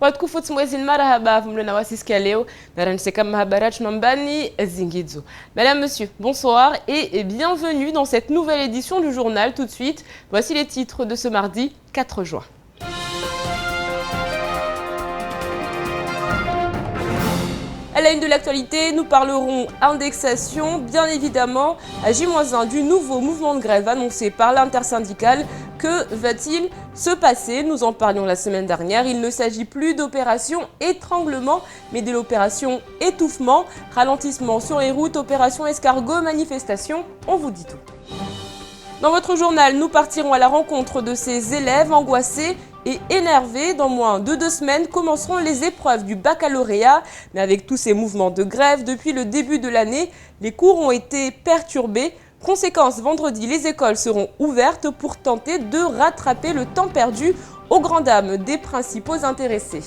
Watukufu mwezi marahaba mlona wasisikia leo naraniseka mahabara tunambani zingidzo. Madame, monsieur, bonsoir et bienvenue dans cette nouvelle édition du journal. Tout de suite, voici les titres de ce mardi 4 juin. À la une de l'actualité, nous parlerons indexation, bien évidemment, à J-1 du nouveau mouvement de grève annoncé par l'intersyndicale. Que va-t-il se passer? Nous en parlions la semaine dernière. Il ne s'agit plus d'opération étranglement, mais de l'opération étouffement. Ralentissement sur les routes, opération escargot, manifestation, on vous dit tout. Dans votre journal, nous partirons à la rencontre de ces élèves angoissés et énervés. Dans moins de 2 semaines commenceront les épreuves du baccalauréat. Mais avec tous ces mouvements de grève depuis le début de l'année, les cours ont été perturbés. Conséquence, vendredi, les écoles seront ouvertes pour tenter de rattraper le temps perdu aux grandes dames des principaux intéressés.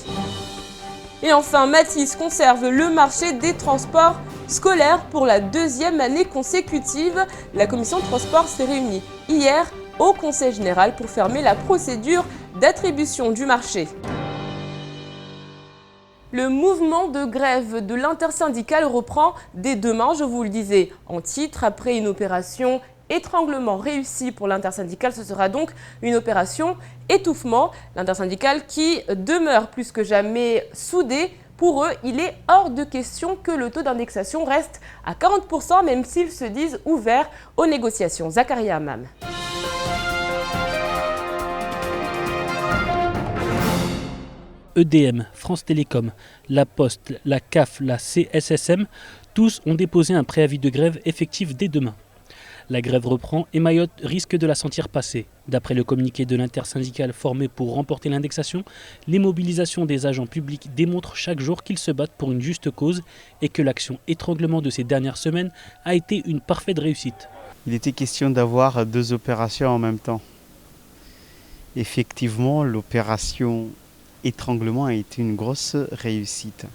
Et enfin, Mathis conserve le marché des transports scolaires pour la 2e année consécutive. La commission de transport s'est réunie hier au Conseil général pour fermer la procédure d'attribution du marché. Le mouvement de grève de l'intersyndicale reprend dès demain, je vous le disais en titre, après une opération étranglement réussie pour l'intersyndicale, ce sera donc une opération étouffement. L'intersyndicale qui demeure plus que jamais soudée. Pour eux, il est hors de question que le taux d'indexation reste à 40%, même s'ils se disent ouverts aux négociations. Zakaria Hammam. EDM, France Télécom, La Poste, la CAF, la CSSM, tous ont déposé un préavis de grève effectif dès demain. La grève reprend et Mayotte risque de la sentir passer. D'après le communiqué de l'intersyndicale formé pour remporter l'indexation, les mobilisations des agents publics démontrent chaque jour qu'ils se battent pour une juste cause et que l'action étranglement de ces dernières semaines a été une parfaite réussite. Il était question d'avoir 2 opérations en même temps. Effectivement, l'opération étranglement a été une grosse réussite.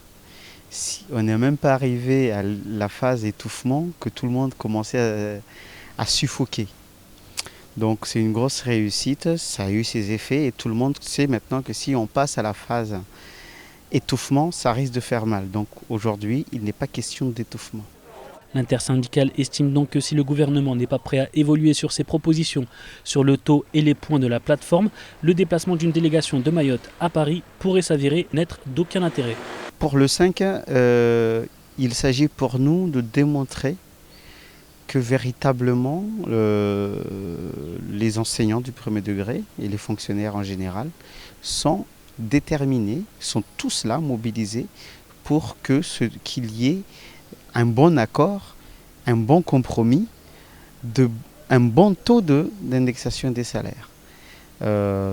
On n'est même pas arrivé à la phase étouffement que tout le monde commençait à suffoquer. Donc c'est une grosse réussite, ça a eu ses effets et tout le monde sait maintenant que si on passe à la phase étouffement, ça risque de faire mal. Donc aujourd'hui, il n'est pas question d'étouffement. L'intersyndicale estime donc que si le gouvernement n'est pas prêt à évoluer sur ses propositions sur le taux et les points de la plateforme, le déplacement d'une délégation de Mayotte à Paris pourrait s'avérer n'être d'aucun intérêt. Pour le 5, il s'agit pour nous de démontrer que véritablement les enseignants du premier degré et les fonctionnaires en général sont déterminés, sont tous là, mobilisés pour qu'il y ait un bon accord, un bon compromis, un bon taux d'indexation des salaires.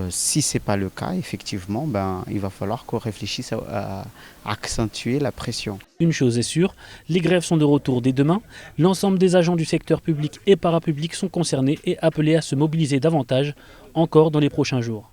Si ce n'est pas le cas, effectivement, il va falloir qu'on réfléchisse à accentuer la pression. Une chose est sûre, les grèves sont de retour dès demain. L'ensemble des agents du secteur public et parapublic sont concernés et appelés à se mobiliser davantage, encore dans les prochains jours.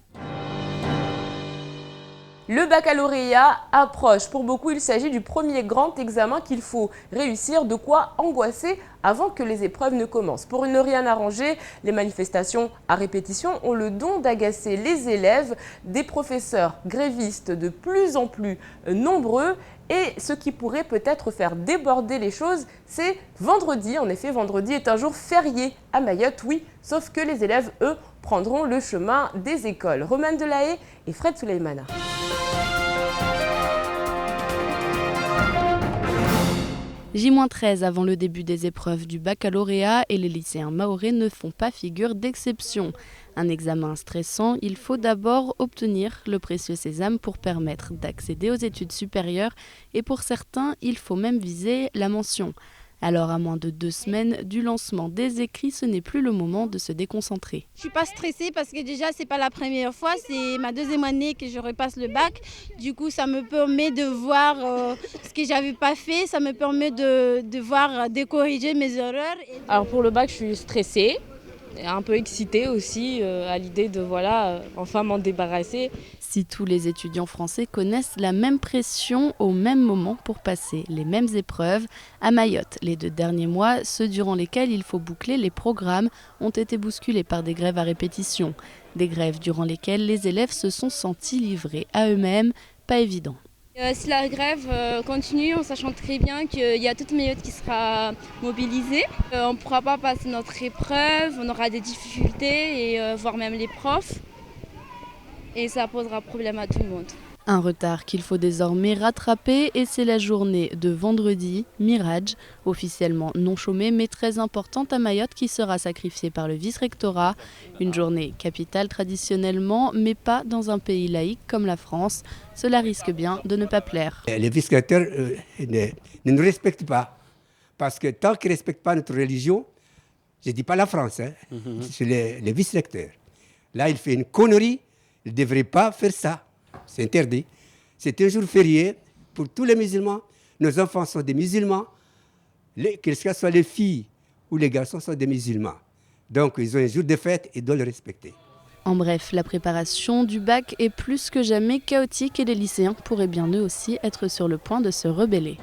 Le baccalauréat approche. Pour beaucoup, il s'agit du premier grand examen qu'il faut réussir, de quoi angoisser avant que les épreuves ne commencent. Pour ne rien arranger, les manifestations à répétition ont le don d'agacer les élèves, des professeurs grévistes de plus en plus nombreux. Et ce qui pourrait peut-être faire déborder les choses, c'est vendredi. En effet, vendredi est un jour férié à Mayotte, oui, sauf que les élèves, eux, prendront le chemin des écoles. Romane Delahaye et Fred Souleymana. J-13 avant le début des épreuves du baccalauréat et les lycéens mahorais ne font pas figure d'exception. Un examen stressant, il faut d'abord obtenir le précieux sésame pour permettre d'accéder aux études supérieures et pour certains, il faut même viser la mention. Alors à moins de 2 semaines du lancement des écrits, ce n'est plus le moment de se déconcentrer. Je ne suis pas stressée parce que déjà c'est pas la première fois, c'est ma 2e année que je repasse le bac. Du coup ça me permet de voir ce que j'avais pas fait, ça me permet de voir, de corriger mes erreurs. Alors pour le bac je suis stressée. Un peu excitée aussi à l'idée de enfin m'en débarrasser. Si tous les étudiants français connaissent la même pression au même moment pour passer les mêmes épreuves, à Mayotte, les 2 derniers mois, ceux durant lesquels il faut boucler les programmes, ont été bousculés par des grèves à répétition. Des grèves durant lesquelles les élèves se sont sentis livrés à eux-mêmes, pas évident. Si la grève continue, en sachant très bien qu'il y a toute Mayotte qui sera mobilisée, on ne pourra pas passer notre épreuve, on aura des difficultés, et voire même les profs, et ça posera problème à tout le monde. Un retard qu'il faut désormais rattraper et c'est la journée de vendredi, Miraj, officiellement non chômée mais très importante à Mayotte qui sera sacrifiée par le vice-rectorat. Une journée capitale traditionnellement mais pas dans un pays laïque comme la France. Cela risque bien de ne pas plaire. Les vice-recteurs ne nous respectent pas parce que tant qu'ils ne respectent pas notre religion, je ne dis pas la France, c'est les vice-recteurs. Là il fait une connerie, il ne devrait pas faire ça. C'est interdit. C'est un jour férié pour tous les musulmans. Nos enfants sont des musulmans. Que ce soit les filles ou les garçons sont des musulmans. Donc, ils ont un jour de fête et doivent le respecter. En bref, la préparation du bac est plus que jamais chaotique et les lycéens pourraient bien eux aussi être sur le point de se rebeller.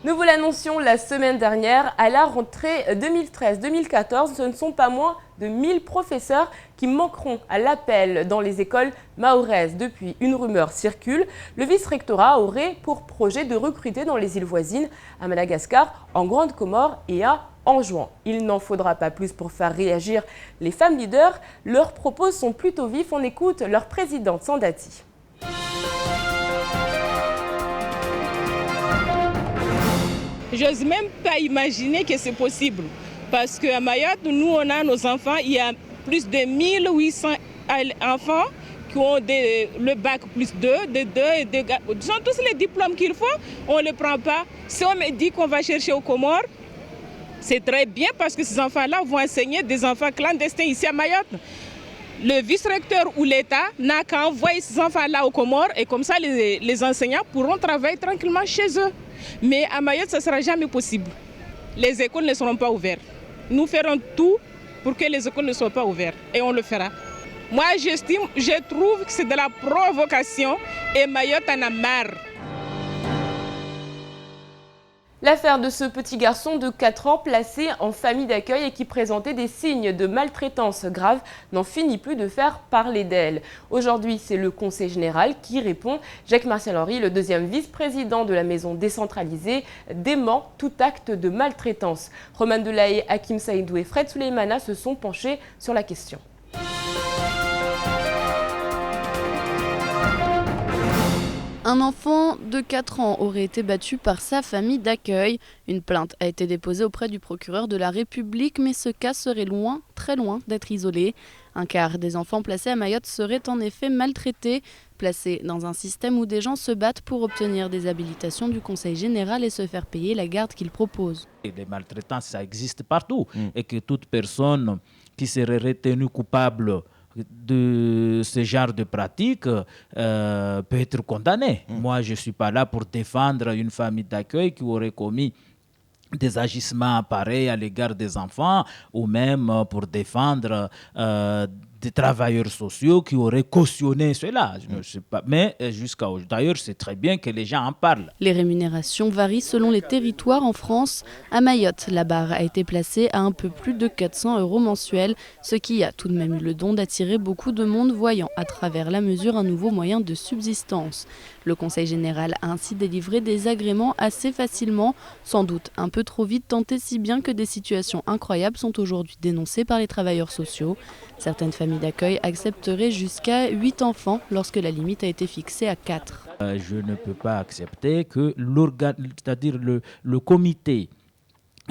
Nous vous l'annoncions la semaine dernière, à la rentrée 2013-2014, ce ne sont pas moins de 1000 professeurs qui manqueront à l'appel dans les écoles mahoraises. Depuis, une rumeur circule. Le vice-rectorat aurait pour projet de recruter dans les îles voisines, à Madagascar, en Grande Comore et à Anjouan. Il n'en faudra pas plus pour faire réagir les femmes leaders. Leurs propos sont plutôt vifs. On écoute leur présidente Sandati. J'ose même pas imaginer que c'est possible. Parce qu'à Mayotte, nous, on a nos enfants, il y a plus de 1800 enfants qui ont le bac plus 2, ils ont tous les diplômes qu'il faut, on ne les prend pas. Si on me dit qu'on va chercher aux Comores, c'est très bien parce que ces enfants-là vont enseigner des enfants clandestins ici à Mayotte. Le vice-recteur ou l'État n'a qu'à envoyer ces enfants-là aux Comores et comme ça les enseignants pourront travailler tranquillement chez eux. Mais à Mayotte, ça ne sera jamais possible. Les écoles ne seront pas ouvertes. Nous ferons tout pour que les écoles ne soient pas ouvertes et on le fera. Moi, je trouve que c'est de la provocation et Mayotte en a marre. L'affaire de ce petit garçon de 4 ans placé en famille d'accueil et qui présentait des signes de maltraitance grave n'en finit plus de faire parler d'elle. Aujourd'hui, c'est le Conseil général qui répond. Jacques-Martial Henry, le deuxième vice-président de la maison décentralisée, dément tout acte de maltraitance. Roman Delahaye, Hakim Saïdou et Fred Souleymana se sont penchés sur la question. Un enfant de 4 ans aurait été battu par sa famille d'accueil. Une plainte a été déposée auprès du procureur de la République, mais ce cas serait loin, très loin d'être isolé. Un quart des enfants placés à Mayotte seraient en effet maltraités, placés dans un système où des gens se battent pour obtenir des habilitations du Conseil général et se faire payer la garde qu'ils proposent. Les maltraitances, ça existe partout et que toute personne qui serait retenue coupable de ce genre de pratique peut être condamné. Moi, je ne suis pas là pour défendre une famille d'accueil qui aurait commis des agissements pareils à l'égard des enfants ou même pour défendre des travailleurs sociaux qui auraient cautionné cela. Je ne sais pas. Mais jusqu'à aujourd'hui, d'ailleurs, c'est très bien que les gens en parlent. Les rémunérations varient selon les territoires en France. À Mayotte, la barre a été placée à un peu plus de 400 € mensuels, ce qui a tout de même eu le don d'attirer beaucoup de monde, voyant à travers la mesure un nouveau moyen de subsistance. Le Conseil général a ainsi délivré des agréments assez facilement, sans doute un peu trop vite, tant et si bien que des situations incroyables sont aujourd'hui dénoncées par les travailleurs sociaux. Certaines familles d'accueil accepteraient jusqu'à 8 enfants lorsque la limite a été fixée à 4. Je ne peux pas accepter que c'est-à-dire le comité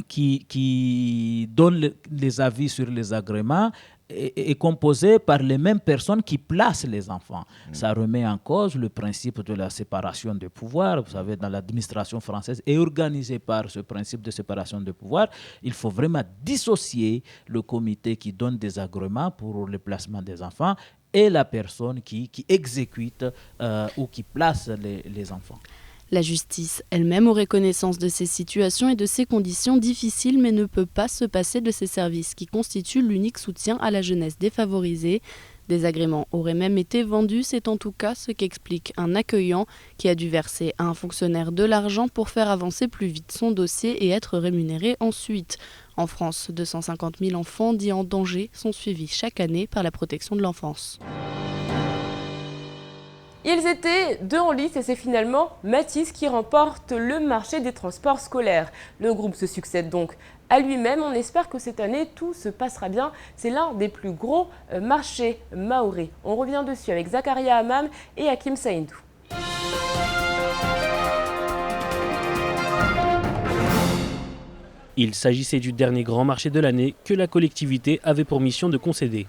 qui donne les avis sur les agréments est composé par les mêmes personnes qui placent les enfants. Ça remet en cause le principe de la séparation des pouvoirs. Vous savez, dans l'administration française est organisée par ce principe de séparation des pouvoirs. Il faut vraiment dissocier le comité qui donne des agréments pour le placement des enfants et la personne qui exécute ou qui place les enfants. La justice elle-même aurait connaissance de ces situations et de ces conditions difficiles, mais ne peut pas se passer de ces services qui constituent l'unique soutien à la jeunesse défavorisée. Des agréments auraient même été vendus, c'est en tout cas ce qu'explique un accueillant qui a dû verser à un fonctionnaire de l'argent pour faire avancer plus vite son dossier et être rémunéré ensuite. En France, 250 000 enfants dits en danger sont suivis chaque année par la protection de l'enfance. Ils étaient deux en lice et c'est finalement Matisse qui remporte le marché des transports scolaires. Le groupe se succède donc à lui-même. On espère que cette année, tout se passera bien. C'est l'un des plus gros marchés mahorais. On revient dessus avec Zakaria Hamam et Hakim Saïndou. Il s'agissait du dernier grand marché de l'année que la collectivité avait pour mission de concéder.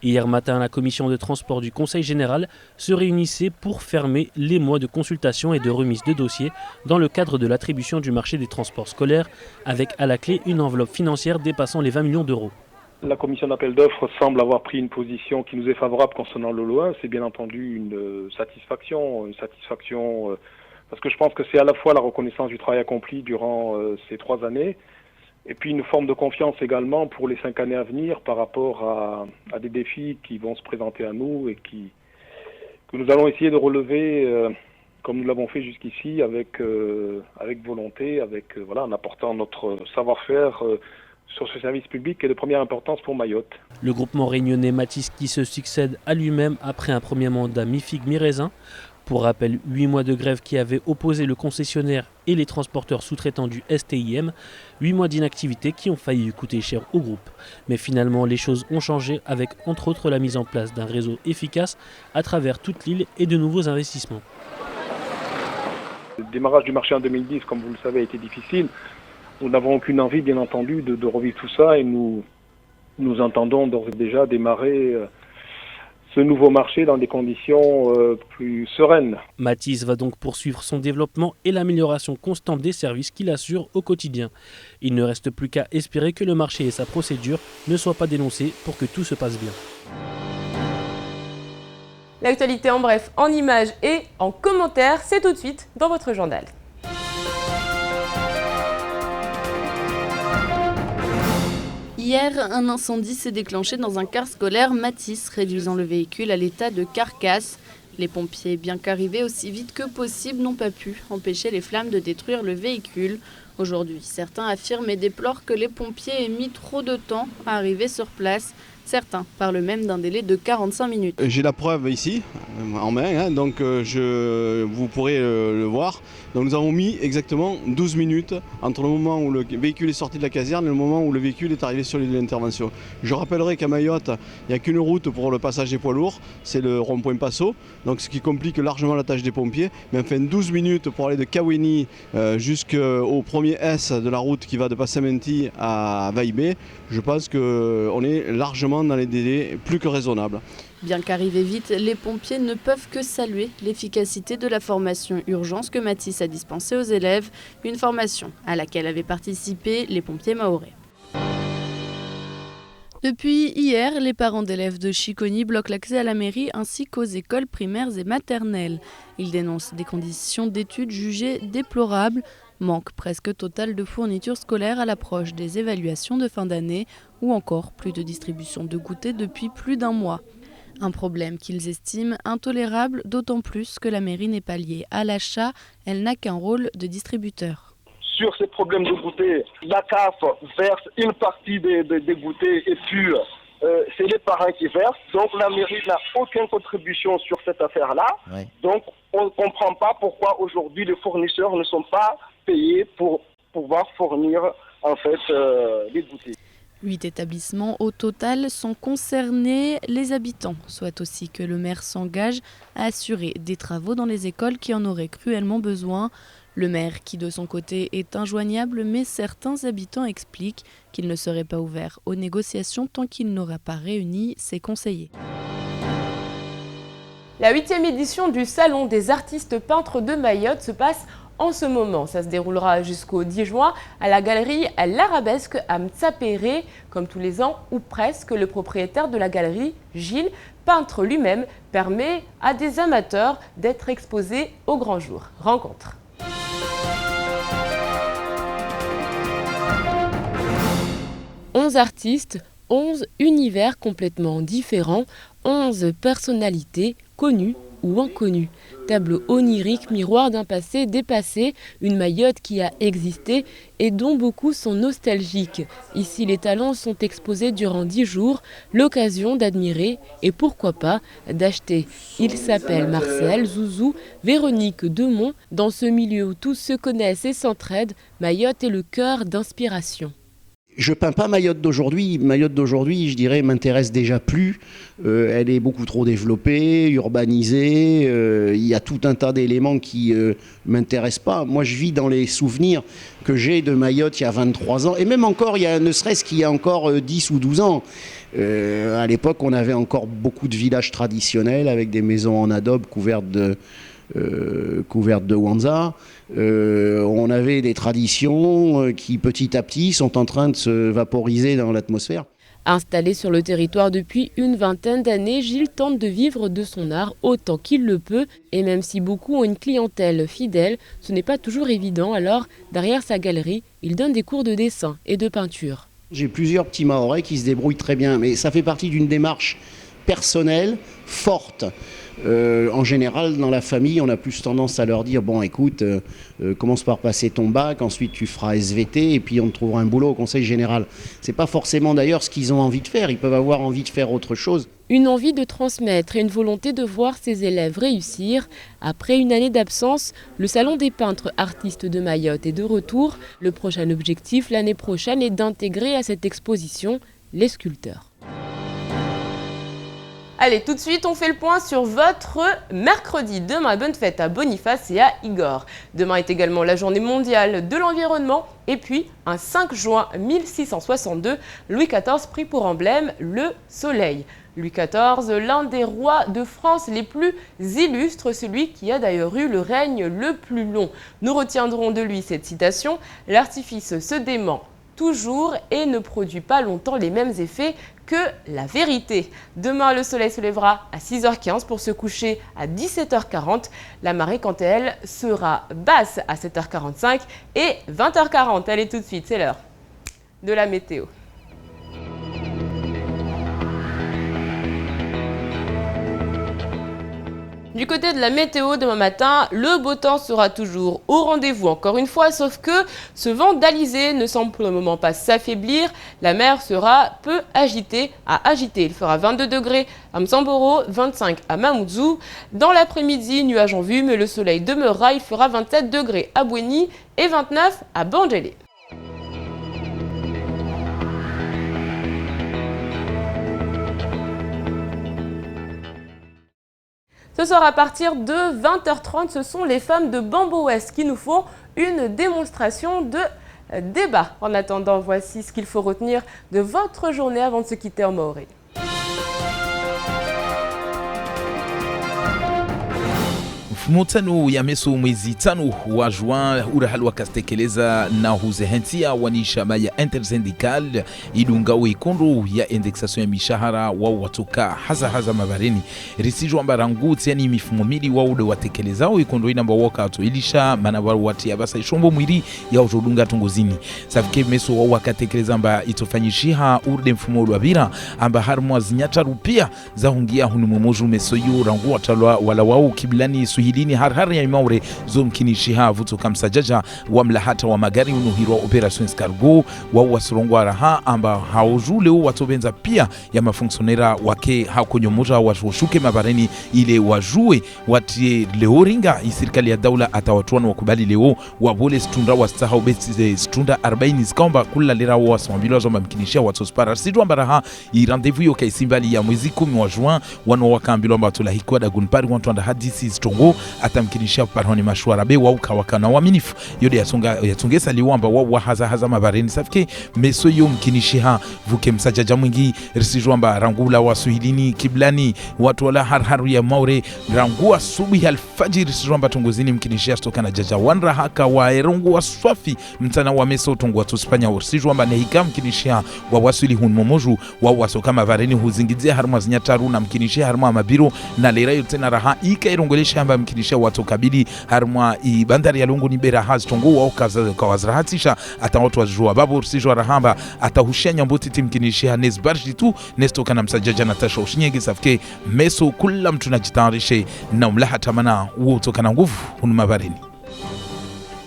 Hier matin, la commission de transport du Conseil général se réunissait pour fermer les mois de consultation et de remise de dossiers dans le cadre de l'attribution du marché des transports scolaires, avec à la clé une enveloppe financière dépassant les 20 millions d'euros. La commission d'appel d'offres semble avoir pris une position qui nous est favorable concernant le lot 1. C'est bien entendu une satisfaction parce que je pense que c'est à la fois la reconnaissance du travail accompli durant ces 3 années et puis une forme de confiance également pour les 5 années à venir par rapport à des défis qui vont se présenter à nous et que nous allons essayer de relever comme nous l'avons fait jusqu'ici avec volonté, en apportant notre savoir-faire sur ce service public qui est de première importance pour Mayotte. Le groupement réunionnais Matisse qui se succède à lui-même après un premier mandat mi-figue mi-raisin. Pour rappel, 8 mois de grève qui avaient opposé le concessionnaire et les transporteurs sous-traitants du STIM, 8 mois d'inactivité qui ont failli coûter cher au groupe. Mais finalement, les choses ont changé avec entre autres la mise en place d'un réseau efficace à travers toute l'île et de nouveaux investissements. Le démarrage du marché en 2010, comme vous le savez, a été difficile. Nous n'avons aucune envie, bien entendu, de revivre tout ça et nous entendons d'ores et déjà démarrer ce nouveau marché dans des conditions plus sereines. Matisse va donc poursuivre son développement et l'amélioration constante des services qu'il assure au quotidien. Il ne reste plus qu'à espérer que le marché et sa procédure ne soient pas dénoncés pour que tout se passe bien. L'actualité en bref, en images et en commentaires, c'est tout de suite dans votre journal. Hier, un incendie s'est déclenché dans un car scolaire Matisse, réduisant le véhicule à l'état de carcasse. Les pompiers, bien qu'arrivés aussi vite que possible, n'ont pas pu empêcher les flammes de détruire le véhicule. Aujourd'hui, certains affirment et déplorent que les pompiers aient mis trop de temps à arriver sur place. Certains parlent même d'un délai de 45 minutes. J'ai la preuve ici, en main, donc vous pourrez le voir. Donc nous avons mis exactement 12 minutes entre le moment où le véhicule est sorti de la caserne et le moment où le véhicule est arrivé sur l'île d'intervention. Je rappellerai qu'à Mayotte, il n'y a qu'une route pour le passage des poids lourds, c'est le rond-point Passo, donc ce qui complique largement la tâche des pompiers. Mais enfin 12 minutes pour aller de Kawini jusqu'au premier S de la route qui va de Passamenti à Vaïbé, je pense qu'on est largement dans les délais plus que raisonnables. Bien qu'arrivés vite, les pompiers ne peuvent que saluer l'efficacité de la formation urgence que Matisse a dispensée aux élèves, une formation à laquelle avaient participé les pompiers mahorais. Depuis hier, les parents d'élèves de Chiconi bloquent l'accès à la mairie ainsi qu'aux écoles primaires et maternelles. Ils dénoncent des conditions d'études jugées déplorables, manque presque total de fournitures scolaires à l'approche des évaluations de fin d'année ou encore plus de distribution de goûters depuis plus d'1 mois. Un problème qu'ils estiment intolérable, d'autant plus que la mairie n'est pas liée à l'achat, elle n'a qu'un rôle de distributeur. Sur ces problèmes de goûter, la CAF verse une partie des goûters et puis c'est les parents qui versent. Donc la mairie n'a aucune contribution sur cette affaire-là. Oui. Donc on ne comprend pas pourquoi aujourd'hui les fournisseurs ne sont pas payés pour pouvoir fournir en fait les goûters. 8 établissements au total sont concernés. Les habitants souhaitent aussi que le maire s'engage à assurer des travaux dans les écoles qui en auraient cruellement besoin. Le maire qui de son côté est injoignable, mais certains habitants expliquent qu'il ne serait pas ouvert aux négociations tant qu'il n'aura pas réuni ses conseillers. La 8e édition du Salon des artistes peintres de Mayotte se passe en ce moment. Ça se déroulera jusqu'au 10 juin à la galerie L'Arabesque à Mtsapéré. Comme tous les ans, ou presque, le propriétaire de la galerie, Gilles, peintre lui-même, permet à des amateurs d'être exposés au grand jour. Rencontre. « 11 artistes, 11 univers complètement différents, 11 personnalités connues ou inconnu. Tableau onirique, miroir d'un passé dépassé, une Mayotte qui a existé et dont beaucoup sont nostalgiques. Ici, les talents sont exposés durant 10 jours, l'occasion d'admirer et pourquoi pas d'acheter. Ils s'appellent Marcel, Zouzou, Véronique, Demont. Dans ce milieu où tous se connaissent et s'entraident, Mayotte est le cœur d'inspiration. Je peins pas Mayotte d'aujourd'hui. Mayotte d'aujourd'hui, je dirais, m'intéresse déjà plus. Elle est beaucoup trop développée, urbanisée. Il y a tout un tas d'éléments qui m'intéressent pas. Moi, je vis dans les souvenirs que j'ai de Mayotte il y a 23 ans. Et même encore, il y a, ne serait-ce qu'il y a encore 10 ou 12 ans. À l'époque, on avait encore beaucoup de villages traditionnels avec des maisons en adobe couvertes de Wanza. On avait des traditions qui petit à petit sont en train de se vaporiser dans l'atmosphère. Installé sur le territoire depuis une vingtaine d'années, Gilles tente de vivre de son art autant qu'il le peut. Et même si beaucoup ont une clientèle fidèle, ce n'est pas toujours évident. Alors, derrière sa galerie, il donne des cours de dessin et de peinture. J'ai plusieurs petits Mahorais qui se débrouillent très bien, mais ça fait partie d'une démarche personnelle, forte. En général, dans la famille, on a plus tendance à leur dire « Bon, écoute, commence par passer ton bac, ensuite tu feras SVT et puis on te trouvera un boulot au conseil général. » C'est pas forcément d'ailleurs ce qu'ils ont envie de faire. Ils peuvent avoir envie de faire autre chose. Une envie de transmettre et une volonté de voir ses élèves réussir. Après une année d'absence, le Salon des peintres artistes de Mayotte est de retour. Le prochain objectif l'année prochaine est d'intégrer à cette exposition les sculpteurs. Allez, tout de suite, on fait le point sur votre mercredi. Demain, bonne fête à Boniface et à Igor. Demain est également la journée mondiale de l'environnement. Et puis, un 5 juin 1662, Louis XIV prit pour emblème le soleil. Louis XIV, l'un des rois de France les plus illustres, celui qui a d'ailleurs eu le règne le plus long. Nous retiendrons de lui cette citation « L'artifice se dément toujours et ne produit pas longtemps les mêmes effets que la vérité ». Demain, le soleil se lèvera à 6h15 pour se coucher à 17h40. La marée, quant à elle, sera basse à 7h45 et 20h40. Allez, tout de suite, c'est l'heure de la météo. Du côté de la météo, demain matin, le beau temps sera toujours au rendez-vous encore une fois, sauf que ce vent d'Alizé ne semble pour le moment pas s'affaiblir. La mer sera peu agitée à agiter. Il fera 22 degrés à Msamboro, 25 à Mamoudzou. Dans l'après-midi, nuages en vue, mais le soleil demeurera. Il fera 27 degrés à Bouéni et 29 à Bandjélé. Ce soir à partir de 20h30, ce sont les femmes de Bambo West qui nous font une démonstration de débat. En attendant, voici ce qu'il faut retenir de votre journée avant de se quitter en Maoré. Mkutano ya meso mwezi tano wa Juin urahali wakastekeleza na huzehentia wanishama ya intersyndical idungawe ikondo ya indexation ya mishahara wa watoka haza mabareni risijwa mbaranguti yani mifumo mili wa ude watekelezao ikondo inamba wakatu ilisha manabaru wati ya basa ishombo mwiri ya ujodunga tungozini safike meso wa wakatekeleza mba itofanyishiha urde mfumo ulwabira amba harmwa zinyata rupia za hungia hunumumoju meso yu rangu watalwa wala wau kiblani suhili dini har ya imaure zomkinishiha vuto kamsajaja wa mlahata wa magari unuhirwa operations cargo wa wasurongwa raha amba haujule watobenza pia ya mafunksionera wake hakonyomoja washuke mabareni ile wajue watie leo ringa serikali ya daula atawatuana wakubali leo wabole stunda wastaha ubeti stunda 40 zikomba kula lera wa wasambilo zomba mkinishia watospara sidwa mbaraha i rendezvous yo kaisimbali ya mwezi 10 wa juin wano wakambilo mba tulahikwa da gunpari wantu anda hadisi stongo atamkinisha paroni mashwara be wa ukawakana waminifu yode yatungesa liwamba wa haza mabareni safike meso yo mkinishiha vuke msajaja mwingi risijwamba rangula wa suhilini kiblani watu wala har ya maure rangua subi alfajiri risijwamba tunguzini mkinishia stokana jaja wanra haka wa erongu wa swafi mtana wa meso tungu watu Spanya risijwamba nehika mkinishia wa wasuli hunmomoju wa wasoka mabareni huzingizia harma zinyataru na mkinishia harma mabiro na lera yote na raha ika irongolesha amba mkinishia mkinisha watu kabili harmwa i bandari ya Lungu ni bera haz tongo au kawazrahatisha ata watu wajua babu sijwa rahamba atahushia nyambuti timkinisha nesbarji tu nesto kana msajaja natasha ushinyegi safke meso kula mtu najitarishe na mlaha tamana woto kana nguvu hunumabarini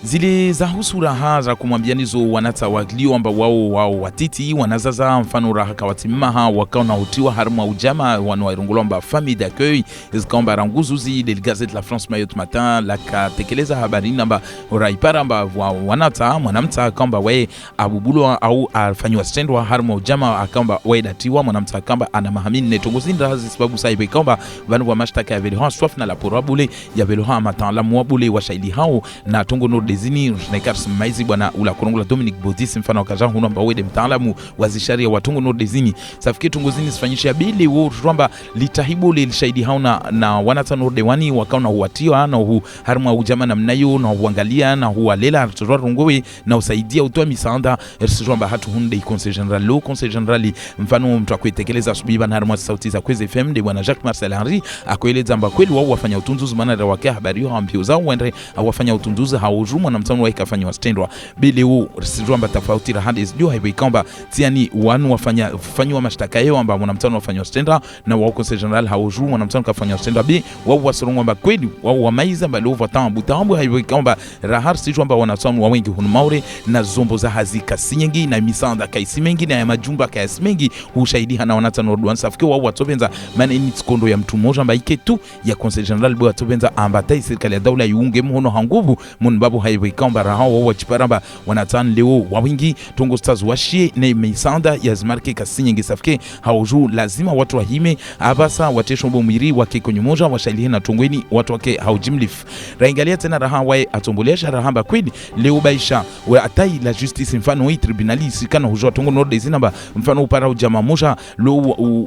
zile za husu raha za kumwambianizo wanata waglio amba wao watiti wanazaza mfano raha kawatimaha wakao na utiwa harma ujama wanawairungulo amba famille d'accueil zikaomba ranguzuzi de Gazette La France Mayotte Matin la katekeleza habari namba raipara amba wanata mwanamta kamba we abubulo au afanywa stendwa harma ujama akamba we datiwa mwanamta kamba ana mahamini netongozinda sababu saibe kamba vanu wa mashtaka ya veloha swaf na la porabule ya veloha matala mwabule wa shaili hao na tongo no dezini Jnekar Maizi bwana ula kurungula Dominic Bodis mfano wakaja huno amba wede mtaalamu wa zisharia wa tungo no dezini safiki tungo zini sifanyisha bili wo rwamba litahibu li shahidi hao na wanatano dewani wakaona huatiwa na hu harma ujama na mnayo na huangalia na huwalela rwa rungowe na usaidia utoa misaada rwamba hatu hunde conseil general lo conseil general mfano mtu akwetekeleza subiba na harma sauti za Kwezi FM de bwana Jacques Marcel Henry akoeleza amba kweli wao wafanya utunzuzi maana da wakia habari yao ambio zao wende wafanya utunzuzi haujuma na mtano waika fanywa stendwa bili huu rwamba tofauti ra hadi sijua hivi kwamba tiani wanu wafanywa mashtaka yao amba mwanamtano wafanywa stendwa na wao conseil general haujuma mwanamtano kafanywa stendwa bi wao wasorongwa amba kweli wao wamaiza mbalo vatambu tambu hivi kwamba rahar sijua amba wanatano wengi hunumaure na zombo za hazika sinyengi na misanda kaisi mengi na majumba kaisi mengi ushahidi hana wanatano rodwan safike wao watobenza maana ni tikondo ya mtu mmoja amba ike tu ya conseil general bo watobenza amba tai serikali ya daula iunge mhono hanguvu munbabu hivi kwamba rahao wao chiparamba wanatan leo wawingi tongo stars washie na misanda ya zmarke kasinyengi safike hauju lazima watu wahime abasa wateshombo mwiri wake kwenye moja washailihe na tongweni watu wake haujimlif raingalia tena raha wae atombolesha rahamba kweli leo baisha wa atai la justice mfano hii tribunali sikana hujua tongo norde zinamba mfano upara ujama moja lo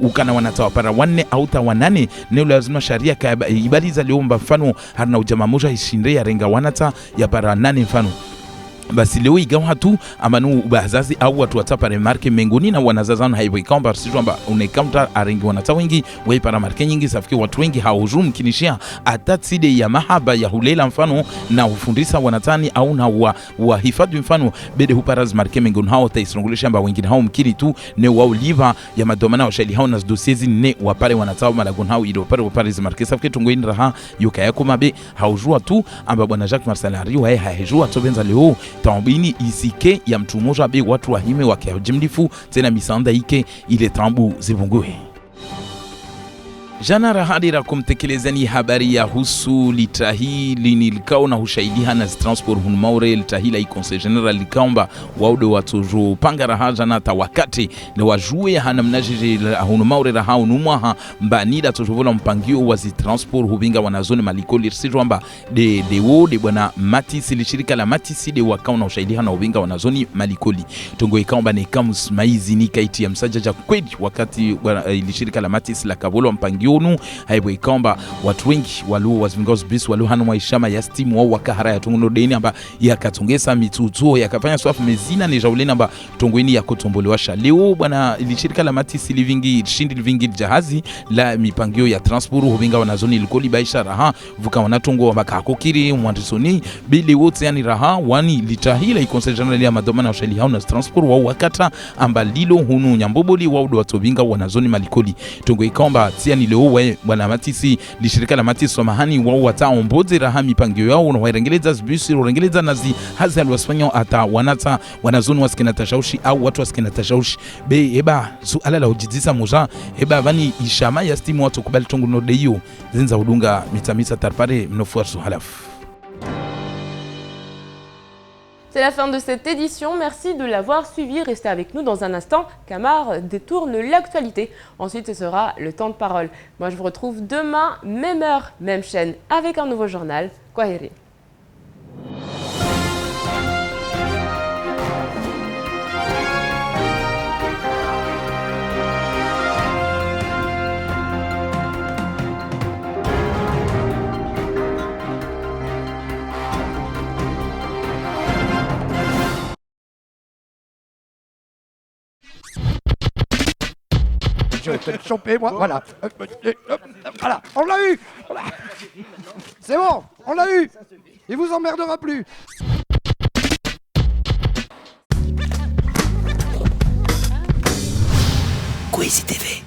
ukana wanatawa para wanne au ta wanane neo lazima sharia ibaliza leo mfano harna ujama moja ishinde ya renga wanata ya para nane mfano basi leo igawa tu amanu bazazi au watu watapa remarke mengoni na wanazazana haibo ikamba sijua amba unekamta arengi wanata wengi wei para marke nyingi safiki watu wengi haujum kinishia atatside ya mahaba ya hulela mfano na ufundisa wanatani au na wahifadhi mfano bede huparaz marke mengoni hao taisrongulisha amba wengine hao mkini tu ne wao liva ya madomana wa shaili hao na dosiezi ne wapare wanatawa malagon hao ido wapare zimarke safiki tungoini raha yuka yako mabe haujua tu amba bwana Jacques Marcel Henry wae haijua tobenza leo tambini isike ya mtu mmoja be watu wahime wakiajimlifu tena misanda ike ile tambu zibungue jana rahadira kumtekelezani habari ya husu litahi linilikao na hushaidiha na transport hunmaure litahi la conseil general likaomba waude watu panga rahaja na tawakati na wajue hana mnajiri hunmaure raha unumwaha mbanida tujovola mpangio wazi transport hubinga wanazone maliko lirsijwamba de bwana Matisi lishirika la Matisi de wakao na hushaidiha na ubinga wanazoni malikoli tongo ikaomba ne kamus maizi ni kaiti ya msajaja kweli wakati lishirika la Matisi la kabolo mpangio onu haibo ikamba watu wengi walu wazingoz bis walu hanu maishama ya stimu au wakahara ya tungo deni amba yakatongesa mitutuo yakafanya swafu mezina ni jauleni amba tongweni ya kotombolewasha leo bwana ilishirika la Matisi livingi shindi livingi jahazi la mipangio ya transport hubinga wanazoni likoli baisha raha vuka wanatongo bakakokiri mwandisoni bili wote yani raha wani litahila conseil general ya madomana washali hao na transport wao wakata amba lilo hunu nyamboboli wao do watobinga wanazoni malikoli tongo ikamba tiani leo bwana Matisi lishirika la Matisi samahani wao wataomboze raha mipangio yao na warengeleza zibisi warengeleza nazi hazi alwasfanyo ata wanata wanazoni waskina tashaushi au watu waskina tashaushi be eba suala la ujidisa moja eba vani ishama ya stimu watu kubali tongo no deyo zinza udunga mitamisa tarpare mnofuarsu halafu. C'est la fin de cette édition, merci de l'avoir suivi. Restez avec nous dans un instant, Camar détourne l'actualité. Ensuite, ce sera le temps de parole. Moi, je vous retrouve demain, même heure, même chaîne, avec un nouveau journal. Kwaheri. vais le choper, moi. Voilà. Voilà, on l'a eu. C'est bon, on l'a eu. Il vous emmerdera plus. Quizy TV.